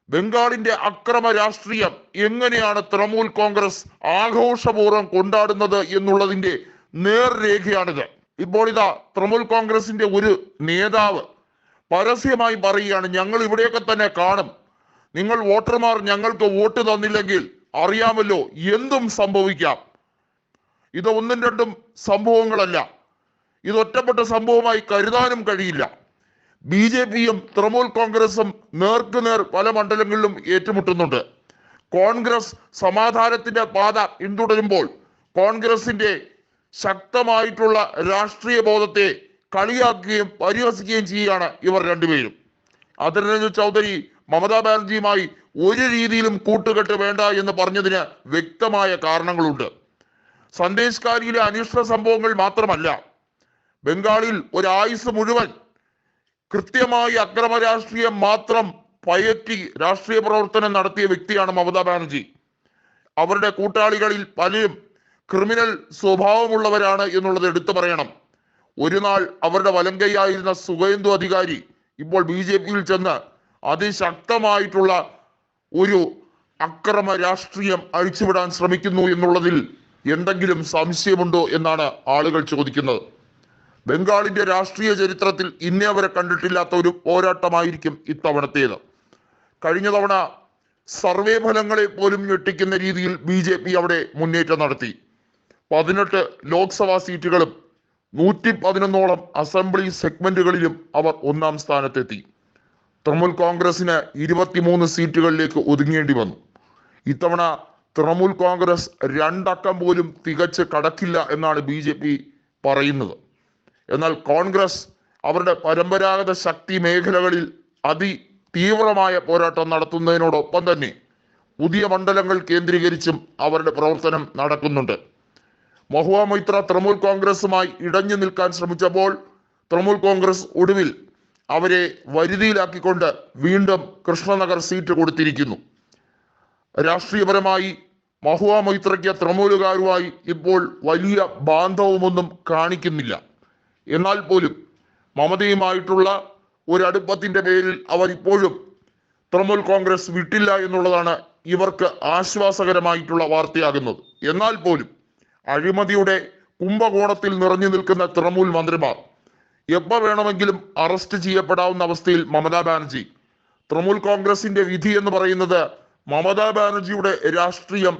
ബംഗാളിന്റെ അക്രമ രാഷ്ട്രീയം എങ്ങനെയാണ് തൃണമൂൽ കോൺഗ്രസ് ആഘോഷപൂർവ്വം കൊണ്ടാടുന്നത് എന്നുള്ളതിന്റെ നേർരേഖയാണിത്. ഇപ്പോൾ ഇതാ തൃണമൂൽ കോൺഗ്രസിന്റെ ഒരു നേതാവ് പരസ്യമായി പറയുകയാണ്, ഞങ്ങൾ ഇവിടെയൊക്കെ തന്നെ കാണും, നിങ്ങൾ വോട്ടർമാർ ഞങ്ങൾക്ക് വോട്ട് തന്നില്ലെങ്കിൽ അറിയാമല്ലോ എന്തും സംഭവിക്കാം. ഇത് ഒന്നും രണ്ടും സംഭവങ്ങളല്ല, ഇത് ഒറ്റപ്പെട്ട സംഭവമായി കരുതാനും കഴിയില്ല. BJPയും തൃണമൂൽ കോൺഗ്രസും നേർക്കുനേർ പല മണ്ഡലങ്ങളിലും ഏറ്റുമുട്ടുന്നുണ്ട്. കോൺഗ്രസ് സമാധാനത്തിന്റെ പാത പിന്തുടരുമ്പോൾ കോൺഗ്രസിന്റെ ശക്തമായിട്ടുള്ള രാഷ്ട്രീയ ബോധത്തെ കളിയാക്കുകയും പരിഹസിക്കുകയും ചെയ്യുകയാണ് ഇവർ രണ്ടുപേരും. അധീർ രഞ്ജൻ ചൗധരി മമതാ ബാനർജിയുമായി ഒരു രീതിയിലും കൂട്ടുകെട്ട് വേണ്ട എന്ന് പറഞ്ഞതിന് വ്യക്തമായ കാരണങ്ങളുണ്ട്. സന്ദേശകാരിയിലെ അനിഷ്ട സംഭവങ്ങൾ മാത്രമല്ല, ബംഗാളിൽ ഒരായുസ് മുഴുവൻ കൃത്യമായി അക്രമ രാഷ്ട്രീയം മാത്രം പയറ്റി രാഷ്ട്രീയ പ്രവർത്തനം നടത്തിയ വ്യക്തിയാണ് മമതാ ബാനർജി. അവരുടെ കൂട്ടാളികളിൽ പലരും ക്രിമിനൽ സ്വഭാവമുള്ളവരാണ് എന്നുള്ളത് എടുത്തു പറയണം. ഒരു നാൾ അവരുടെ വലങ്കയായിരുന്ന സുഖേന്ദു അധികാരി ഇപ്പോൾ BJPയിൽ ചെന്ന് അതിശക്തമായിട്ടുള്ള ഒരു അക്രമ രാഷ്ട്രീയം അഴിച്ചുവിടാൻ ശ്രമിക്കുന്നു എന്നുള്ളതിൽ എന്തെങ്കിലും സംശയമുണ്ടോ എന്നാണ് ആളുകൾ ചോദിക്കുന്നത്. ബംഗാളിന്റെ രാഷ്ട്രീയ ചരിത്രത്തിൽ ഇന്നേ വരെ കണ്ടിട്ടില്ലാത്ത ഒരു പോരാട്ടമായിരിക്കും ഇത്തവണത്തേത്. കഴിഞ്ഞ തവണ സർവേ ഫലങ്ങളെ പോലും ഞെട്ടിക്കുന്ന രീതിയിൽ BJP അവിടെ നടത്തി. 18 ലോക്സഭാ സീറ്റുകളും 111ഓളം അസംബ്ലി സെഗ്മെന്റുകളിലും അവർ ഒന്നാം സ്ഥാനത്തെത്തി. തൃണമൂൽ കോൺഗ്രസിന് 23 സീറ്റുകളിലേക്ക് ഒതുങ്ങേണ്ടി വന്നു. ഇത്തവണ തൃണമൂൽ കോൺഗ്രസ് 2 അക്കം പോലും തികച്ച് കടക്കില്ല എന്നാണ് BJP പറയുന്നത്. എന്നാൽ കോൺഗ്രസ് അവരുടെ പരമ്പരാഗത ശക്തി മേഖലകളിൽ അതിതീവ്രമായ പോരാട്ടം നടത്തുന്നതിനോടൊപ്പം തന്നെ പുതിയ മണ്ഡലങ്ങൾ കേന്ദ്രീകരിച്ചും അവരുടെ പ്രവർത്തനം നടക്കുന്നുണ്ട്. മഹുവ മൊയ്ത്ര തൃണമൂൽ കോൺഗ്രസുമായി ഇടഞ്ഞു നിൽക്കാൻ ശ്രമിച്ചപ്പോൾ തൃണമൂൽ കോൺഗ്രസ് ഒടുവിൽ അവരെ വരുതിയിലാക്കിക്കൊണ്ട് വീണ്ടും കൃഷ്ണനഗർ സീറ്റ് കൊടുത്തിരിക്കുന്നു. രാഷ്ട്രീയപരമായി മഹുവ മൊയ്ത്രയ്ക്ക് തൃണമൂലുകാരുമായി ഇപ്പോൾ വലിയ ബാന്ധവമൊന്നും കാണിക്കുന്നില്ല. എന്നാൽ പോലും മമതയുമായിട്ടുള്ള ഒരു അടുപ്പത്തിന്റെ പേരിൽ അവർ ഇപ്പോഴും തൃണമൂൽ കോൺഗ്രസ് വിട്ടില്ല എന്നുള്ളതാണ് ഇവർക്ക് ആശ്വാസകരമായിട്ടുള്ള വാർത്തയാകുന്നത്. എന്നാൽ പോലും അഴിമതിയുടെ കുംഭകോണത്തിൽ നിറഞ്ഞു നിൽക്കുന്ന തൃണമൂൽ മന്ത്രിമാർ എപ്പോൾ വേണമെങ്കിലും അറസ്റ്റ് ചെയ്യപ്പെടാവുന്ന അവസ്ഥയിൽ മമതാ ബാനർജി. തൃണമൂൽ കോൺഗ്രസിന്റെ വിധി എന്ന് പറയുന്നത് മമതാ ബാനർജിയുടെ രാഷ്ട്രീയം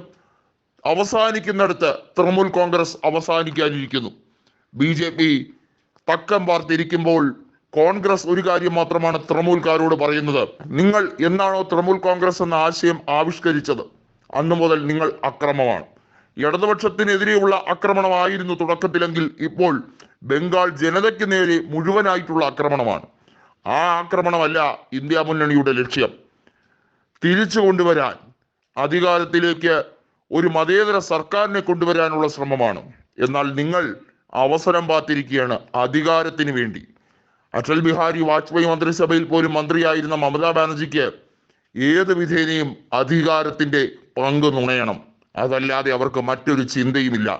അവസാനിക്കുന്നിടത്ത് തൃണമൂൽ കോൺഗ്രസ് അവസാനിക്കാനിരിക്കുന്നു. BJP തക്കം പാർത്തിരിക്കുമ്പോൾ കോൺഗ്രസ് ഒരു കാര്യം മാത്രമാണ് തൃണമൂൽക്കാരോട് പറയുന്നത്, നിങ്ങൾ എന്നാണോ തൃണമൂൽ കോൺഗ്രസ് എന്ന ആശയം ആവിഷ്കരിച്ചത് അന്നു മുതൽ നിങ്ങൾ അക്രമമാണ്. ഇടതുപക്ഷത്തിനെതിരെയുള്ള ആക്രമണമായിരുന്നു തുടക്കത്തിലെങ്കിൽ ഇപ്പോൾ ബംഗാൾ ജനതയ്ക്ക് നേരെ മുഴുവനായിട്ടുള്ള ആക്രമണമാണ്. ആ ആക്രമണമല്ല ഇന്ത്യ മുന്നണിയുടെ ലക്ഷ്യം. തിരിച്ചു കൊണ്ടുവരാൻ, അധികാരത്തിലേക്ക് ഒരു മതേതര സർക്കാരിനെ കൊണ്ടുവരാനുള്ള ശ്രമമാണ്. എന്നാൽ നിങ്ങൾ അവസരം കാത്തിരിക്കുകയാണ് അധികാരത്തിന് വേണ്ടി. അടൽ ബിഹാരി വാജ്പേയി മന്ത്രിസഭയിൽ പോലും മന്ത്രിയായിരുന്ന മമതാ ബാനർജിക്ക് ഏത് വിധേനയും അധികാരത്തിന്റെ പങ്ക് നുണയണം. അതല്ലാതെ അവർക്ക് മറ്റൊരു ചിന്തയുമില്ല.